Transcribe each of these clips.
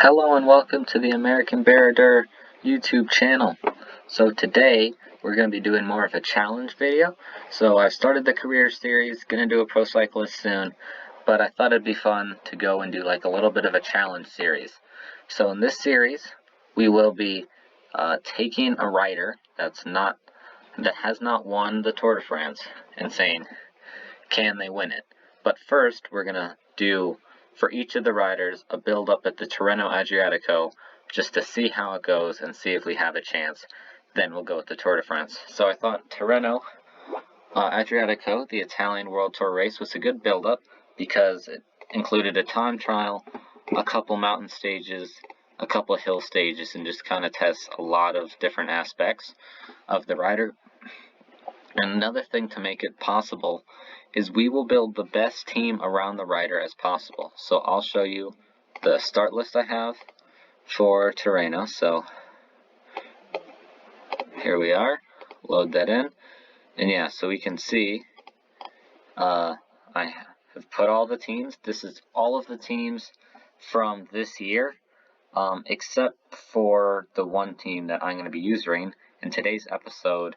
Hello and welcome to the American Barrader YouTube channel. So today we're going to be doing more of a challenge video. So I've started the career series, going to do a pro cyclist soon, but I thought it'd be fun to go and do like a little bit of a challenge series. So in this series we will be taking a rider that has not won the Tour de France and saying, can they win it? But first we're going to do, for each of the riders, a build up at the Tirreno Adriatico just to see how it goes and see if we have a chance. Then we'll go with the Tour de France. So I thought Tirreno Adriatico, the Italian World Tour race, was a good build up because it included a time trial, a couple mountain stages, a couple hill stages, and just kind of tests a lot of different aspects of the rider. And another thing to make it possible is we will build the best team around the rider as possible. So I'll show you the start list I have for Tirreno. So here we are, load that in, and yeah, so we can see I have put all the teams. This is all of the teams from this year, except for the one team that I'm going to be using in today's episode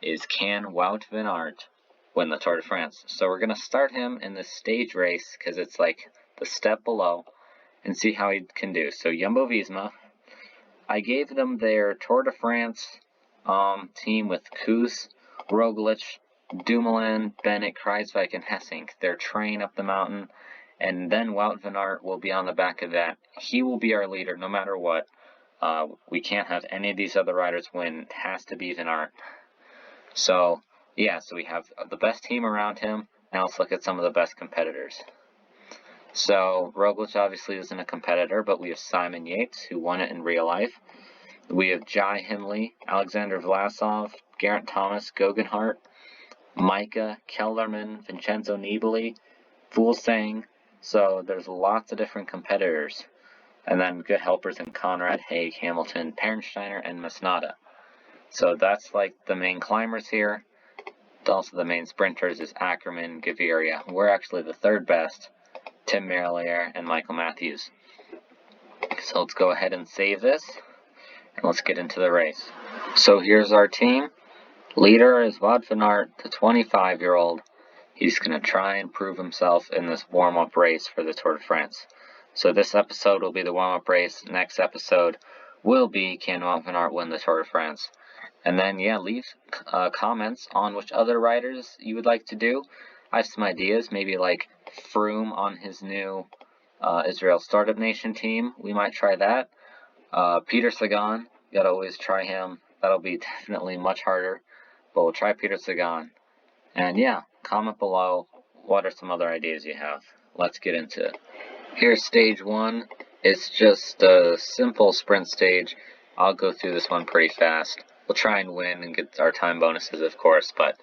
is, can Wout van Aert win the Tour de France? So we're going to start him in this stage race because it's like the step below and see how he can do. So Jumbo-Visma, I gave them their Tour de France team with Kuss, Roglic, Dumoulin, Bennett, Kruijswijk, and Hessink. Their train up the mountain, and then Wout van Aert will be on the back of that. He will be our leader no matter what. We can't have any of these other riders win. It has to be Van Aert. So, yeah, so we have the best team around him. Now let's look at some of the best competitors. So, Roglic obviously isn't a competitor, but we have Simon Yates, who won it in real life. We have Jai Hindley, Alexander Vlasov, Geraint Thomas, Goggenhardt, Micah, Kelderman, Vincenzo Nibali, Fuglsang. So there's lots of different competitors. And then good helpers in Conrad, Haig, Hamilton, Pernsteiner, and Masnada. So that's like the main climbers here. Also the main sprinters is Ackerman, Gaviria. We're actually the third best, Tim Merlier and Michael Matthews. So let's go ahead and save this, and let's get into the race. So here's our team. Leader is Wout van Aert, the 25-year-old. He's going to try and prove himself in this warm-up race for the Tour de France. So this episode will be the warm-up race. Next episode will be, can Wout van Aert win the Tour de France? And then, yeah, leave comments on which other riders you would like to do. I have some ideas, maybe like Froome on his new Israel Startup Nation team. We might try that. Peter Sagan, you gotta always try him. That'll be definitely much harder, but we'll try Peter Sagan. And yeah, comment below what are some other ideas you have. Let's get into it. Here's stage one. It's just a simple sprint stage. I'll go through this one pretty fast. We'll try and win and get our time bonuses, of course, but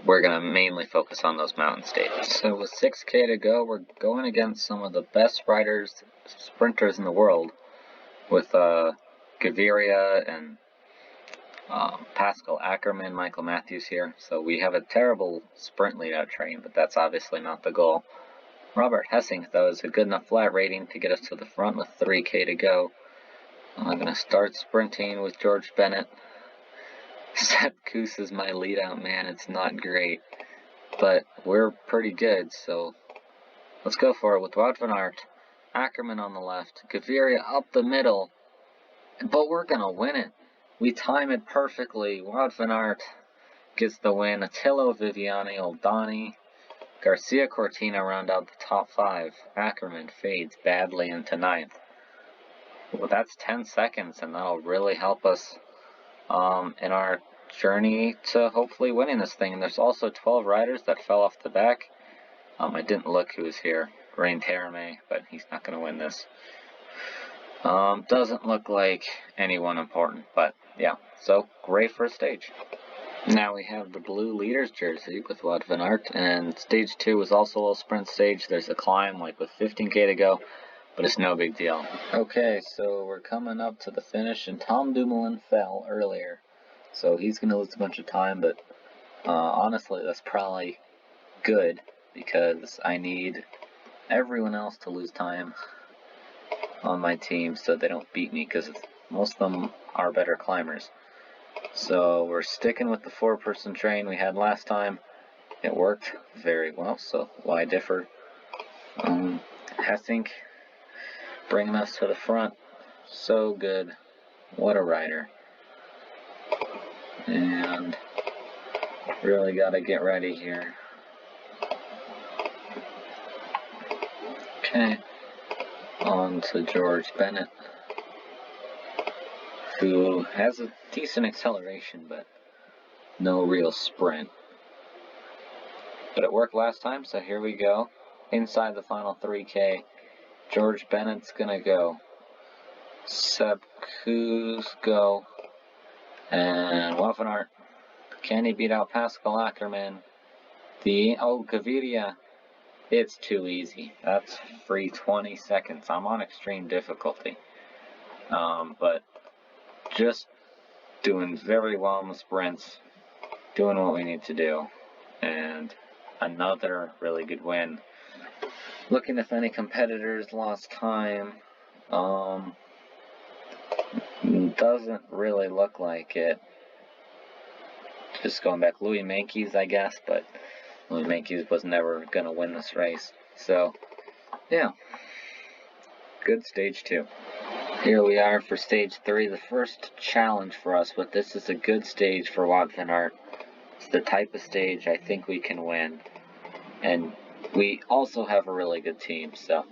we're going to mainly focus on those mountain stages. So with 6K to go, we're going against some of the best riders, sprinters in the world, with Gaviria and Pascal Ackerman, Michael Matthews here. So we have a terrible sprint lead-out train, but that's obviously not the goal. Robert Hessink, though, is a good enough flat rating to get us to the front with 3K to go. I'm going to start sprinting with George Bennett. Sepp Kuss is my lead-out man. It's not great, but we're pretty good, so let's go for it with Wout van Aert. Ackerman on the left, Gaviria up the middle, but we're going to win it. We time it perfectly. Wout van Aert gets the win. Attilo Viviani, Oldani, Garcia Cortina round out the top 5. Ackerman fades badly into 9th. Well, that's 10 seconds, and that'll really help us in our journey to hopefully winning this thing. And there's also 12 riders that fell off the back. I didn't look who was here. Rain Terame, but he's not going to win this. Doesn't look like anyone important, but yeah, so great first stage. Now we have the blue leaders jersey with Wout van Aert, and stage 2 was also a little sprint stage. There's a climb like with 15K to go, but it's no big deal. Okay, so we're coming up to the finish, and Tom Dumoulin fell earlier, so he's going to lose a bunch of time, but honestly, that's probably good, because I need everyone else to lose time. on my team so they don't beat me, because most of them are better climbers. So we're sticking with the 4-person train we had last time. It worked very well, so why differ? Hessink bringing us to the front. So good. What a rider. And really got to get ready here. Okay. On to George Bennett, who has a decent acceleration, but no real sprint. But it worked last time, so here we go. Inside the final 3K, George Bennett's gonna go. Seb Kuh's go. And Wout van Aert. Can he beat out Pascal Ackermann? Gaviria. It's too easy. That's free 20 seconds. I'm on extreme difficulty. But just doing very well in the sprints. Doing what we need to do. And another really good win. Looking if any competitors lost time. Doesn't really look like it. Just going back, Louis Meintjes, I guess, but Louis Meintjes was never going to win this race. So, yeah. Good stage 2. Here we are for stage 3, the first challenge for us, but this is a good stage for Wout van Aert. It's the type of stage I think we can win. And we also have a really good team, so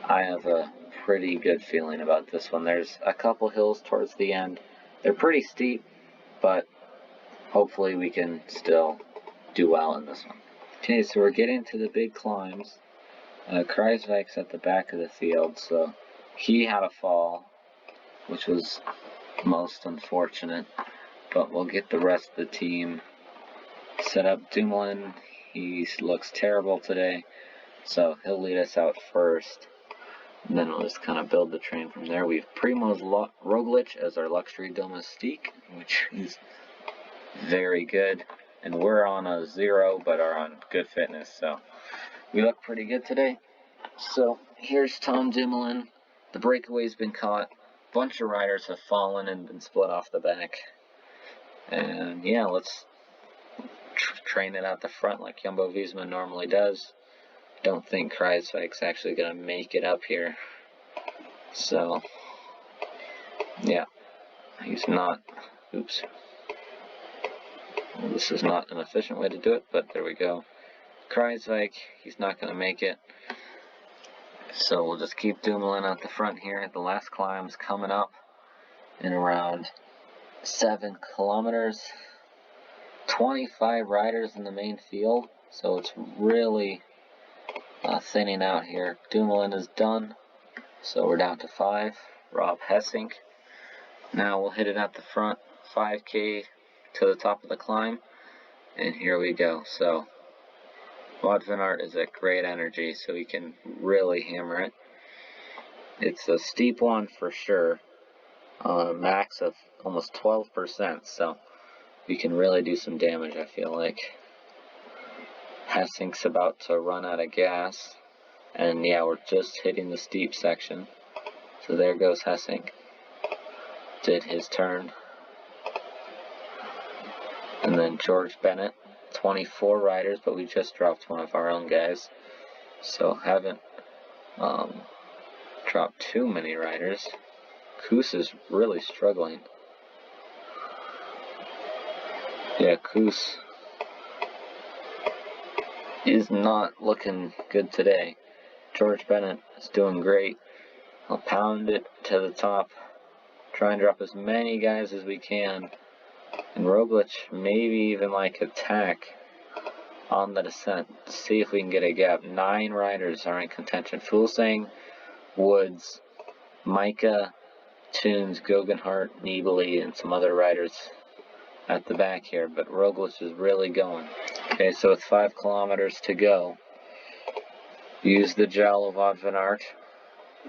I have a pretty good feeling about this one. There's a couple hills towards the end. They're pretty steep, but hopefully we can still do well in this one. Okay, so we're getting to the big climbs. Kruijswijk's at the back of the field, so he had a fall, which was most unfortunate, but we'll get the rest of the team set up. Dumoulin, he looks terrible today, so he'll lead us out first, and then we'll just kind of build the train from there. We have Primoz Roglic as our luxury domestique, which is very good, and we're on a 0 but are on good fitness, so we look pretty good today. So here's Tom Dumoulin. The breakaway's been caught. A bunch of riders have fallen and been split off the back, and yeah, let's train it out the front like Jumbo-Visma normally does. Don't think Kruijswijk's actually gonna make it up here, so yeah, he's not. Oops. Well, this is not an efficient way to do it, but there we go. Kruijswijk, he's not going to make it. So we'll just keep Dumoulin at the front here. The last climb's coming up in around 7 kilometers. 25 riders in the main field, so it's really thinning out here. Dumoulin is done, so we're down to 5. Rob Hessink. Now we'll hit it at the front, 5K to the top of the climb, and here we go. So Wout van Aert is at great energy, so he can really hammer it. It's a steep one for sure, a max of almost 12%, so we can really do some damage, I feel like. Hessink's about to run out of gas, and yeah, we're just hitting the steep section. So there goes Hessink. Did his turn. And then George Bennett, 24 riders, but we just dropped one of our own guys, so haven't dropped too many riders. Koos is really struggling. Yeah, Koos is not looking good today. George Bennett is doing great. I'll pound it to the top, try and drop as many guys as we can. And Roglic maybe even like attack on the descent. See if we can get a gap. 9 riders are in contention. Fulsang, Woods, Micah, Toons, Guggenhardt, Nibali, and some other riders at the back here. But Roglic is really going. Okay, so with 5 kilometers to go, use the gel of Wout van Aert.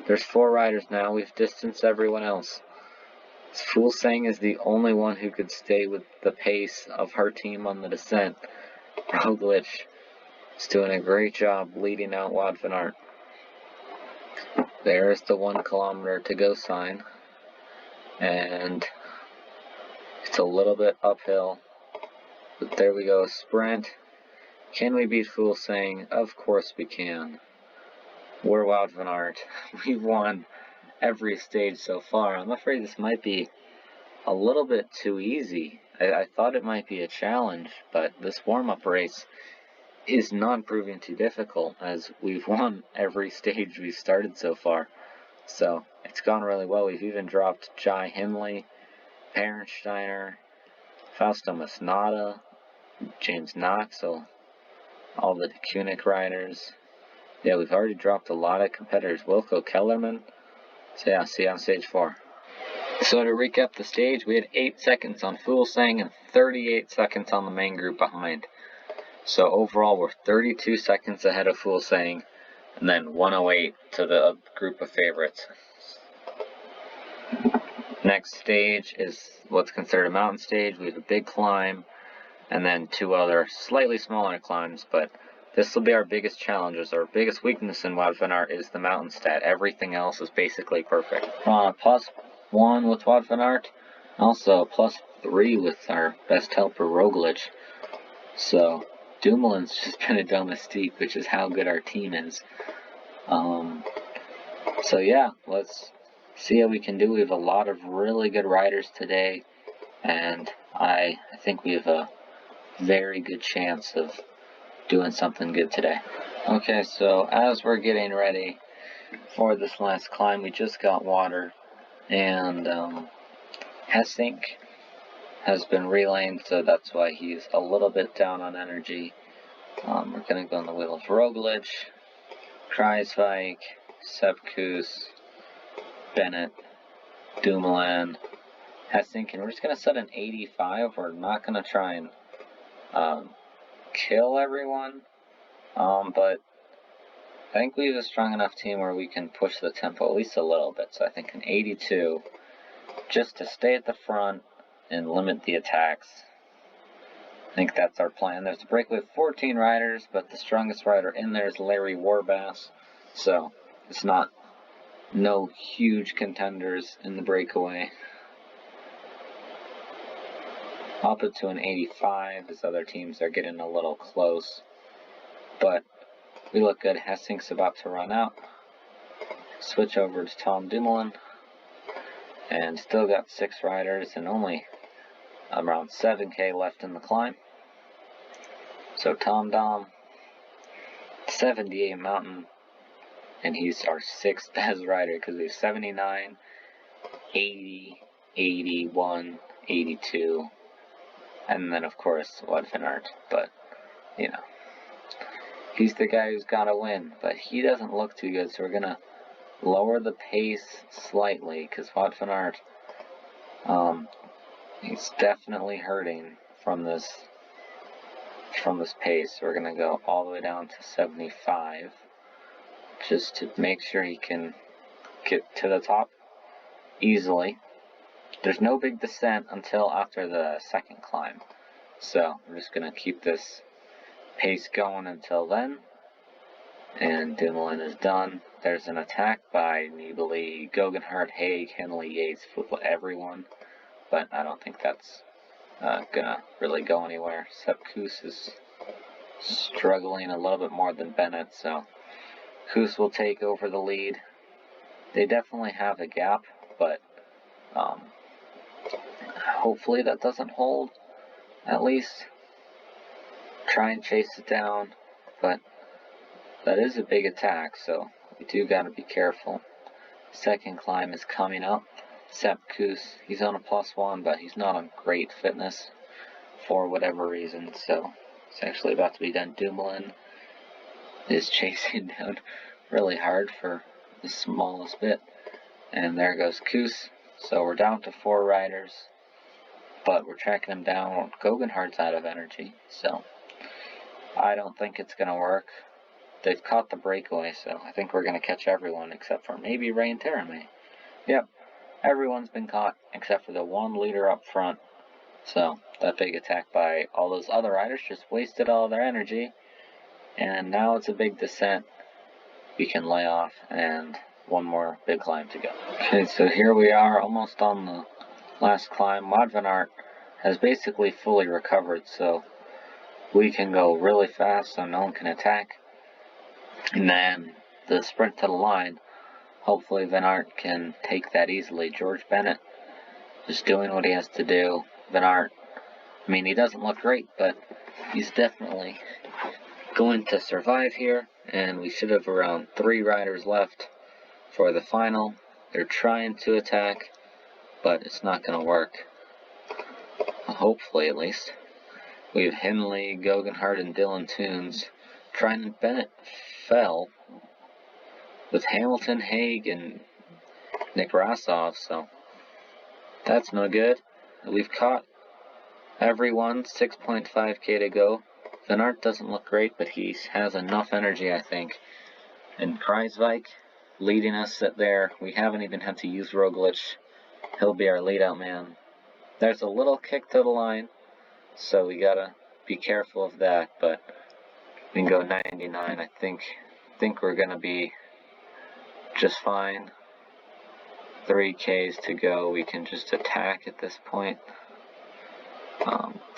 There's 4 riders now. We've distanced everyone else. Fulsang is the only one who could stay with the pace of her team on the descent. Roglic is doing a great job leading out Wout van Aert. there's the 1 kilometer to go sign, and it's a little bit uphill, but there we go, sprint. Can we beat Fool Saying? Of course we can. We're Wout van Aert. We've won every stage so far. I'm afraid this might be a little bit too easy. I thought it might be a challenge, but this warm-up race is not proving too difficult, as we've won every stage we've started so far. So it's gone really well. We've even dropped Jai Hindley, Perensteiner, Fausto Masnada, James Knoxville, all the Kunik riders. Yeah, we've already dropped a lot of competitors. Wilco Kellerman. So yeah, see you on stage 4. So to recap the stage, we had 8 seconds on Fool Saying and 38 seconds on the main group behind. So overall, we're 32 seconds ahead of Fool Saying, and then 108 to the group of favorites. Next stage is what's considered a mountain stage. We have a big climb, and then 2 other slightly smaller climbs, but this will be our biggest challenges. Our biggest weakness in Wout van Aert is the mountain stat. Everything else is basically perfect. +1 with Wout van Aert, also +3 with our best helper Roglic. So Dumoulin's just been a domestique, which is how good our team is. So yeah, let's see how we can do. We have a lot of really good riders today, and I think we have a very good chance of doing something good today. Okay, so as we're getting ready for this last climb, we just got water, and Hessink has been relaying, so that's why he's a little bit down on energy. We're going to go on the wheel of Roglic, Kruijswijk, Sepp Kuss, Bennett, Dumoulin, Hessink, and we're just going to set an 85. We're not going to try and kill everyone, but I think we have a strong enough team where we can push the tempo at least a little bit. So I think an 82, just to stay at the front and limit the attacks. I think that's our plan. There's a breakaway of 14 riders, but the strongest rider in there is Larry Warbass, so it's not no huge contenders in the breakaway. Up it to an 85, as other teams are getting a little close, but we look good. Hessink's about to run out. Switch over to Tom Dumoulin, and still got 6 riders and only around 7k left in the climb. So Tom Dom, 78 mountain, and he's our 6th best rider because we have 79, 80, 81, 82, and then of course Wout van Aert. But you know, he's the guy who's got to win, but he doesn't look too good, so we're going to lower the pace slightly, because Wout van Aert, he's definitely hurting from this pace. We're going to go all the way down to 75, just to make sure he can get to the top easily. There's no big descent until after the second climb, so we're just going to keep this pace going until then. And Dumoulin is done. There's an attack by Nibali, Goggenhardt, Haig, Hindley, Yates, everyone, but I don't think that's gonna really go anywhere. Sepp Kuss is struggling a little bit more than Bennett, so Kuss will take over the lead. They definitely have a gap, but hopefully that doesn't hold. At least try and chase it down, but that is a big attack, so we do gotta be careful. Second climb is coming up. Sepp Kuss, he's on a +1, but he's not on great fitness for whatever reason, so it's actually about to be done. Dumoulin is chasing down really hard for the smallest bit, and there goes Kuss. So we're down to 4 riders, but we're tracking him down. Goggenhardt's out of energy, so I don't think it's gonna work. They've caught the breakaway, so I think we're going to catch everyone except for maybe Ray and Tirreno. Yep, everyone's been caught except for the 1 leader up front. So that big attack by all those other riders just wasted all their energy, and now it's a big descent. We can lay off, and one more big climb to go. Okay, so here we are, almost on the last climb. Wout van Aert has basically fully recovered, so we can go really fast so no one can attack. And then the sprint to the line, hopefully Van Aert can take that easily. George Bennett just doing what he has to do. Van Aert, I mean, he doesn't look great, but he's definitely going to survive here. And we should have around 3 riders left for the final. They're trying to attack, but it's not going to work. Hopefully, at least. We have Hindley, Guggenhardt, and Dylan Toombs. Trying Bennett fell with Hamilton, Haig, and Nick Rossoff, so that's no good. We've caught everyone, 6.5k to go. Van Aert doesn't look great, but he has enough energy, I think. And Kruijswijk leading us there. We haven't even had to use Roglic. He'll be our lead-out man. There's a little kick to the line, so we gotta be careful of that, but we can go 99. I think we're gonna be just fine. 3Ks to go. We can just attack at this point.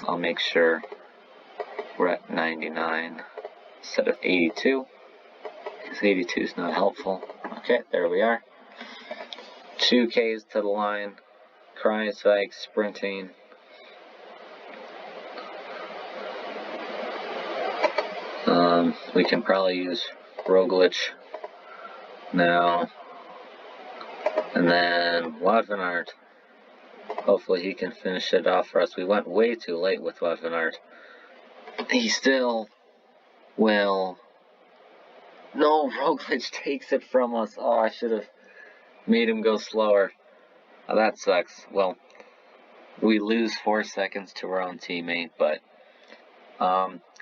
I'll make sure we're at 99 instead of 82, because 82 is not helpful. Okay, there we are. 2Ks to the line. Kruijswijk sprinting. We can probably use Roglic now. And then Wout van Aert. Hopefully he can finish it off for us. We went way too late with Wout van Aert. He still will. No, Roglic takes it from us. Oh, I should have made him go slower. Oh, that sucks. Well, we lose 4 seconds to our own teammate, but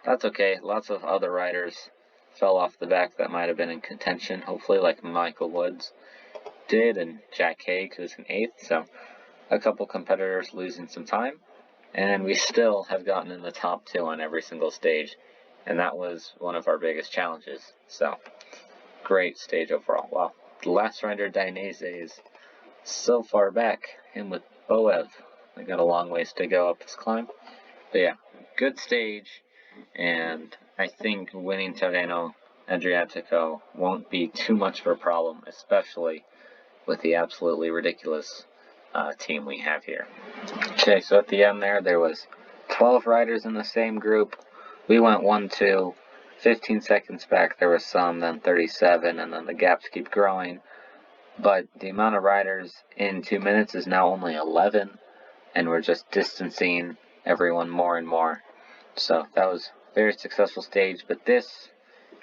that's okay. Lots of other riders fell off the back that might have been in contention, hopefully, like Michael Woods did, and Jack Haig, who's in 8th, so a couple competitors losing some time, and we still have gotten in the top 2 on every single stage, and that was one of our biggest challenges, so great stage overall. Wow, the last rider, Dainese, is so far back, him with Boev. They got a long ways to go up this climb, but yeah, good stage, and I think winning Tirreno, Adriatico won't be too much of a problem, especially with the absolutely ridiculous team we have here. Okay, so at the end there was 12 riders in the same group. We went 1-2, 15 seconds back there was some, then 37, and then the gaps keep growing. But the amount of riders in 2 minutes is now only 11, and we're just distancing everyone more and more. So that was a very successful stage, but this,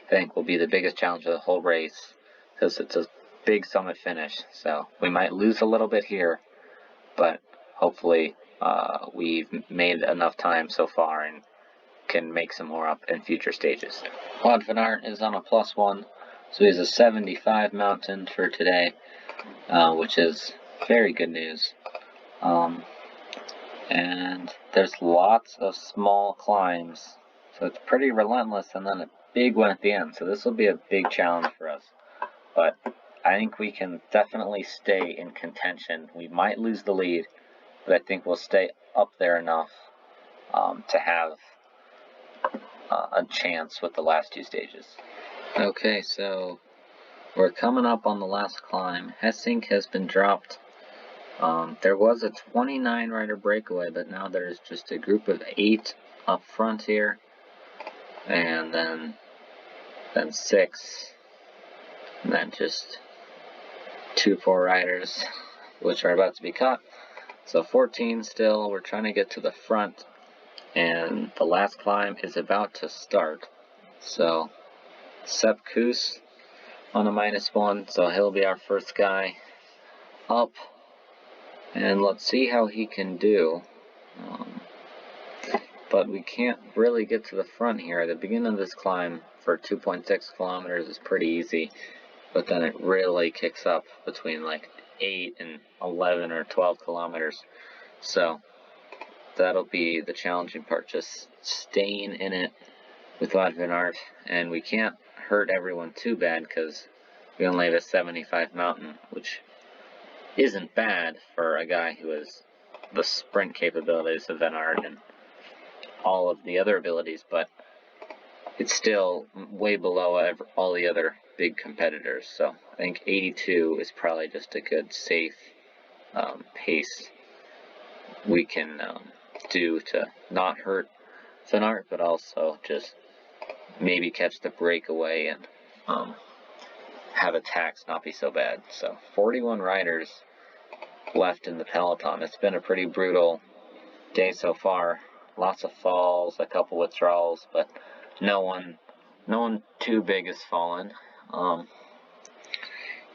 I think, will be the biggest challenge of the whole race, because it's a big summit finish. So we might lose a little bit here, but hopefully we've made enough time so far and can make some more up in future stages. Wout van Aert is on a +1, so he's a 75 mountain for today, which is very good news. And there's lots of small climbs, so it's pretty relentless, and then a big one at the end. So this will be a big challenge for us, but I think we can definitely stay in contention. We might lose the lead, but I think we'll stay up there enough to have a chance with the last 2 stages. Okay, so we're coming up on the last climb. Hessink has been dropped. There was a 29 rider breakaway, but now there's just a group of 8 up front here, and then 6, and then just 2-4 riders, which are about to be caught. So 14 still. We're trying to get to the front, and the last climb is about to start. So Sepp Kuss on a -1, so he'll be our first guy up. And let's see how he can do. But we can't really get to the front here. The beginning of this climb for 2.6 kilometers is pretty easy, but then it really kicks up between like 8 and 11 or 12 kilometers. So that'll be the challenging part, just staying in it with Wout van Aert. And we can't hurt everyone too bad, because We only have a 75 mountain, which isn't bad for a guy who has the sprint capabilities of Van Aert and all of the other abilities, but it's still way below all the other big competitors. So I think 82 is probably just a good, safe pace we can do to not hurt Van Aert, but also just maybe catch the breakaway and have attacks not be so bad. So 41 riders left in the Peloton. It's been a pretty brutal day so far. Lots of falls, a couple withdrawals, but no one too big has fallen.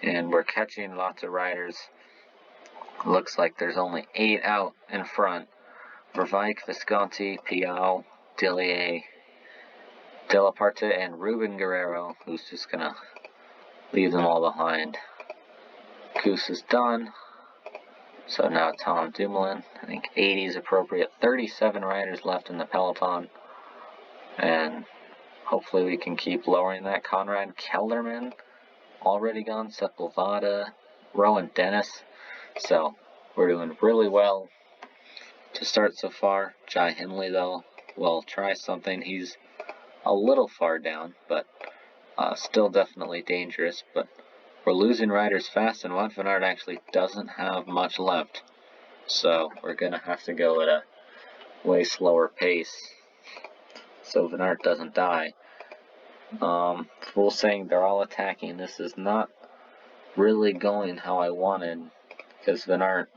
And we're catching lots of riders. Looks like there's only 8 out in front. Vervaeke, Visconti, Piao, Dillier, De La Parte, and Ruben Guerrero, who's just gonna leave them all behind. Goose is done. So now Tom Dumoulin. I think 80 is appropriate. 37 riders left in the Peloton. And hopefully we can keep lowering that. Conrad Kelderman already gone. Sepulveda, Rowan Dennis. So we're doing really well to start so far. Jai Hindley, though, will try something. He's a little far down, but still definitely dangerous. But we're losing riders fast, and Wout van Aert actually doesn't have much left. So we're going to have to go at a way slower pace so Van Aert doesn't die. Full saying they're all attacking. This is not really going how I wanted, because Van Aert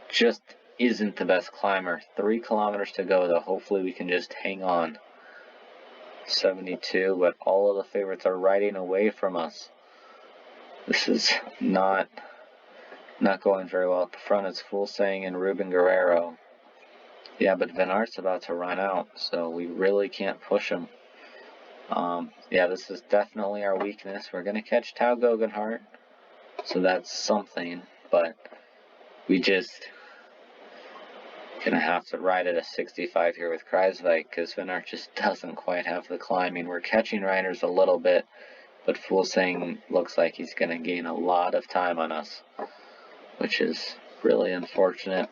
just isn't the best climber. 3 kilometers to go, though. Hopefully we can just hang on. 72, but all of the favorites are riding away from us. This is not going very well. At the front, it's Full saying and Ruben Guerrero. Yeah, but Van Aert's about to run out, so we really can't push him. Yeah, this is definitely our weakness. We're going to catch Tao Geoghegan, so that's something, but we just going to have to ride at a 65 here with Kruijswijk, because Van Aert just doesn't quite have the climbing. We're catching riders a little bit, but Full saying looks like he's going to gain a lot of time on us, which is really unfortunate.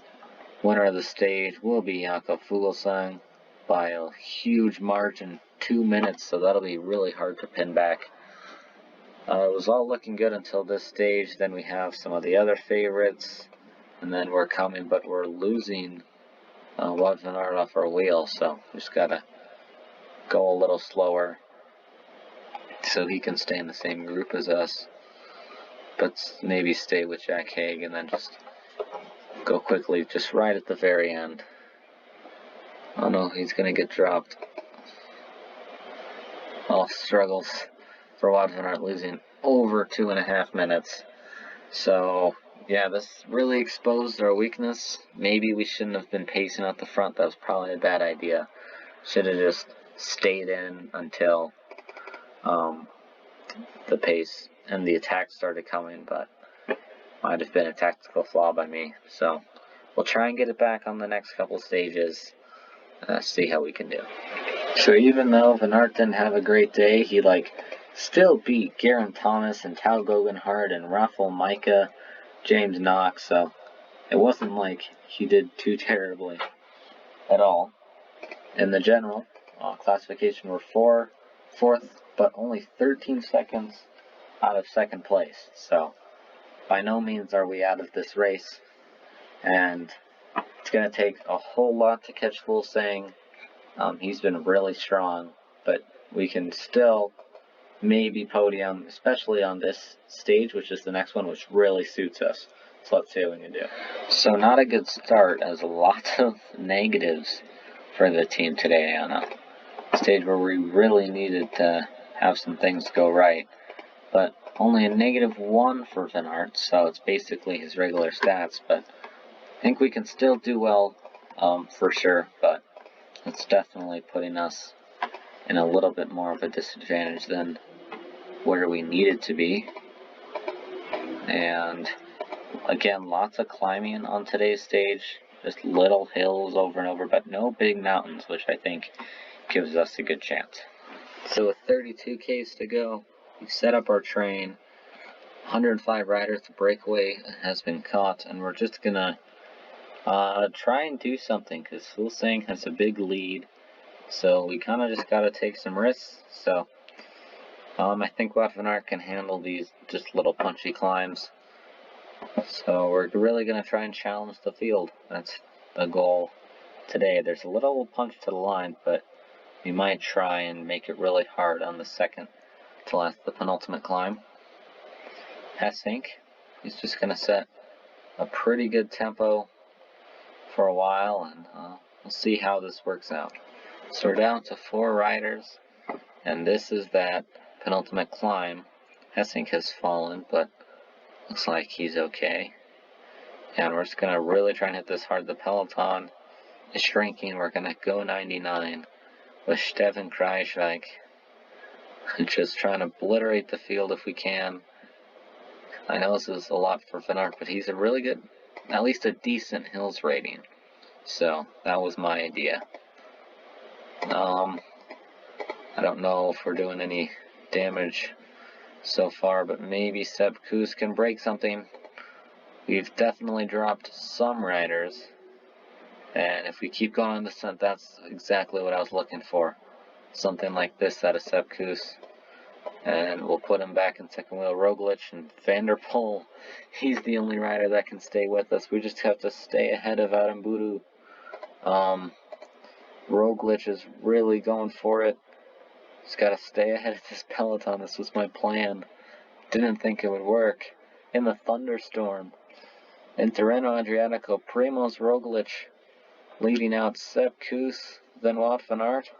Winner of the stage will be Jakob Fuglsang by a huge margin, 2 minutes, so that'll be really hard to pin back. It was all looking good until this stage. Then we have some of the other favorites, and then we're coming, but we're losing Wout van Aert off our wheel, so we just gotta go a little slower so he can stay in the same group as us, but maybe stay with Jack Haig and then just go quickly, just right at the very end. Oh no, he's gonna get dropped. Oh, struggles for Wout van Aert, losing over 2.5 minutes. So yeah, this really exposed our weakness. Maybe we shouldn't have been pacing out the front. That was probably a bad idea. Should have just stayed in until the pace and the attack started coming, but might have been a tactical flaw by me. So we'll try and get it back on the next couple stages. See how we can do. So even though Van Aert didn't have a great day, he still beat Geraint Thomas and Tao Geoghegan and Rafael Micah, James Knox, so it wasn't like he did too terribly at all. In the general classification, we're fourth, but only 13 seconds out of second place. So by no means are we out of this race, and it's going to take a whole lot to catch Full saying. He's been really strong, but we can still maybe podium, especially on this stage, which is the next one, which really suits us. So let's see what we can do. So not a good start, as lots of negatives for the team today on a stage where we really needed to have some things go right. But only a -1 for Van Aert, so it's basically his regular stats, but I think we can still do well for sure, but it's definitely putting us in a little bit more of a disadvantage than where we needed to be. And again, lots of climbing on today's stage, just little hills over and over, but no big mountains, which I think gives us a good chance. So with 32 Ks to go, we set up our train. 105 riders, the breakaway has been caught, and we're just gonna try and do something, because Fulsang has a big lead, so we kind of just gotta take some risks. So I think Wout van Aert can handle these just little punchy climbs. So we're really gonna try and challenge the field. That's the goal today. There's a little punch to the line, but we might try and make it really hard on the second to last, the penultimate climb. Hessink, he's just gonna set a pretty good tempo for a while, and we'll see how this works out. So we're down to 4 riders, and this is that penultimate climb. Hessink has fallen, but looks like he's okay. And we're just gonna really try and hit this hard. The Peloton is shrinking. We're gonna go 99 with Steven Kruijswijk, just trying to obliterate the field if we can. I know this is a lot for Van Aert, but he's a really good, at least a decent hills rating. So that was my idea. I don't know if we're doing any damage so far, but maybe Sepp Kuss can break something. We've definitely dropped some riders, and if we keep going on the descent, that's exactly what I was looking for. Something like this out of Sepp Kuss. And we'll put him back in second wheel. Roglic and Van der Poel, he's the only rider that can stay with us. We just have to stay ahead of Aramburu. Roglic is really going for it. Just gotta stay ahead of this Peloton. This was my plan. Didn't think it would work. In the thunderstorm. In Tirreno, Adriatico, Primoz Roglic leading out Sepp Kuss, then Wout van Aert.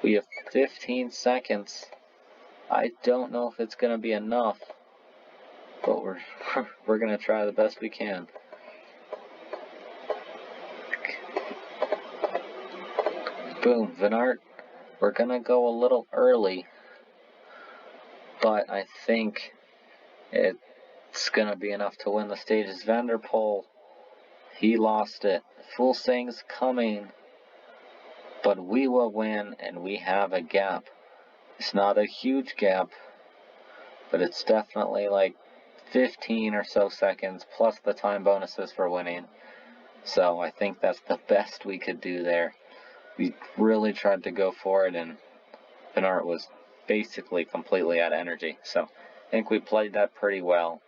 We have 15 seconds. I don't know if it's going to be enough, but we're going to try the best we can. Boom, Van Aert. We're going to go a little early, but I think it's going to be enough to win the stages. Van der Poel, he lost it. Fulsang's coming. But we will win, and we have a gap. It's not a huge gap, but it's definitely like 15 or so seconds, plus the time bonuses for winning. So I think that's the best we could do there. We really tried to go for it, and Van Aert was basically completely out of energy. So I think we played that pretty well,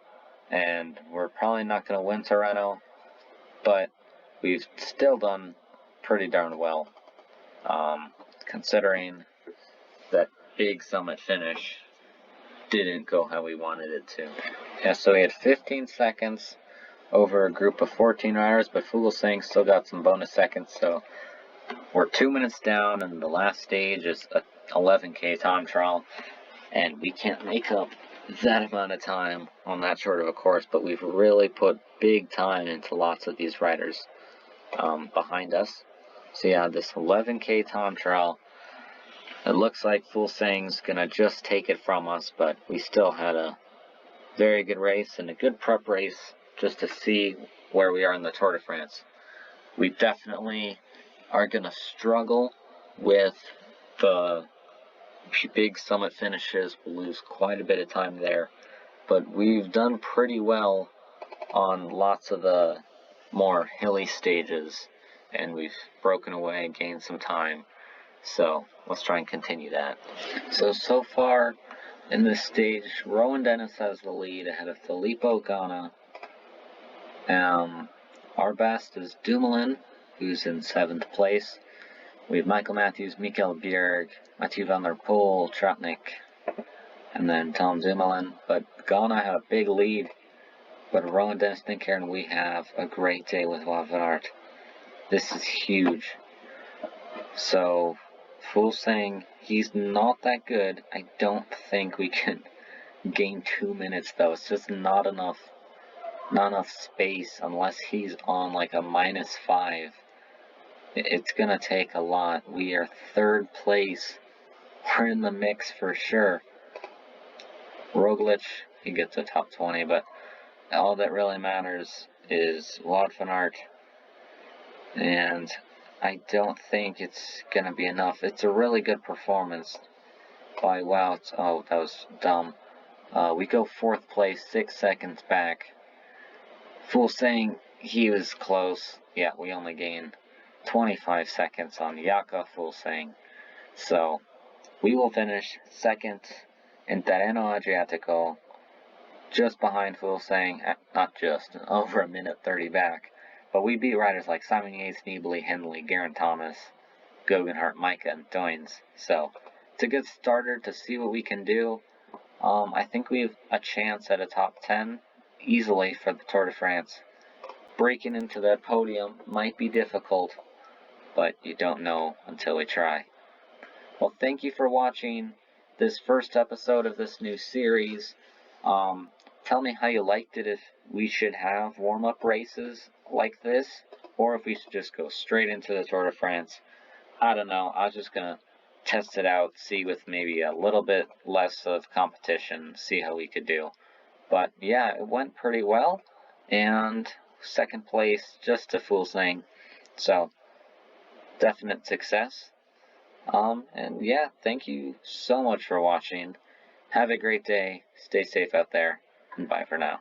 and we're probably not going to win Tirreno, but we've still done pretty darn well. Considering that big summit finish didn't go how we wanted it to. Yeah, so we had 15 seconds over a group of 14 riders, but Fulsang still got some bonus seconds, so we're 2 minutes down, and the last stage is a 11K time trial, and we can't make up that amount of time on that short of a course, but we've really put big time into lots of these riders behind us. So yeah, this 11K time trial, it looks like Fulsang's gonna just take it from us, but we still had a very good race and a good prep race just to see where we are in the Tour de France. We definitely are gonna struggle with the big summit finishes. We'll lose quite a bit of time there, but we've done pretty well on lots of the more hilly stages, and we've broken away and gained some time. So let's try and continue that. So far in this stage, Rowan Dennis has the lead ahead of Filippo Ganna. Our best is Dumoulin, who's in 7th place. We have Michael Matthews, Mikel Bjerg, Mathieu van der Poel, Tratnik, and then Tom Dumoulin. But Ganna had a big lead, but Rowan Dennis didn't care, and we have a great day with Wout van Aert. This is huge. So, Fulsang, he's not that good. I don't think we can gain 2 minutes, though. It's just not enough space unless he's on like a -5. It's gonna take a lot. We are 3rd place. We're in the mix for sure. Roglic, he gets a top 20, but all that really matters is Wout van Aert. And I don't think it's going to be enough. It's a really good performance by Wout. Oh, that was dumb. We go 4th place, 6 seconds back. Fool saying he was close. Yeah, we only gained 25 seconds on Yaka Fool saying. So, we will finish 2nd in Tirreno Adriatico, just behind Fool saying, not just, over a minute 30 back. But we beat riders like Simon Yates, Niebly, Hindley, Geraint Thomas, Guggenhardt, Micah, and Doynes. So, it's a good starter to see what we can do. I think we have a chance at a top 10 easily for the Tour de France. Breaking into that podium might be difficult, but you don't know until we try. Well, thank you for watching this first episode of this new series. Tell me how you liked it, if we should have warm-up races like this, or if we should just go straight into the Tour de France. I don't know. I was just going to test it out, see with maybe a little bit less of competition, see how we could do. But yeah, it went pretty well, and 2nd place, just a fool's thing. So, definite success. And yeah, thank you so much for watching. Have a great day. Stay safe out there, and bye for now.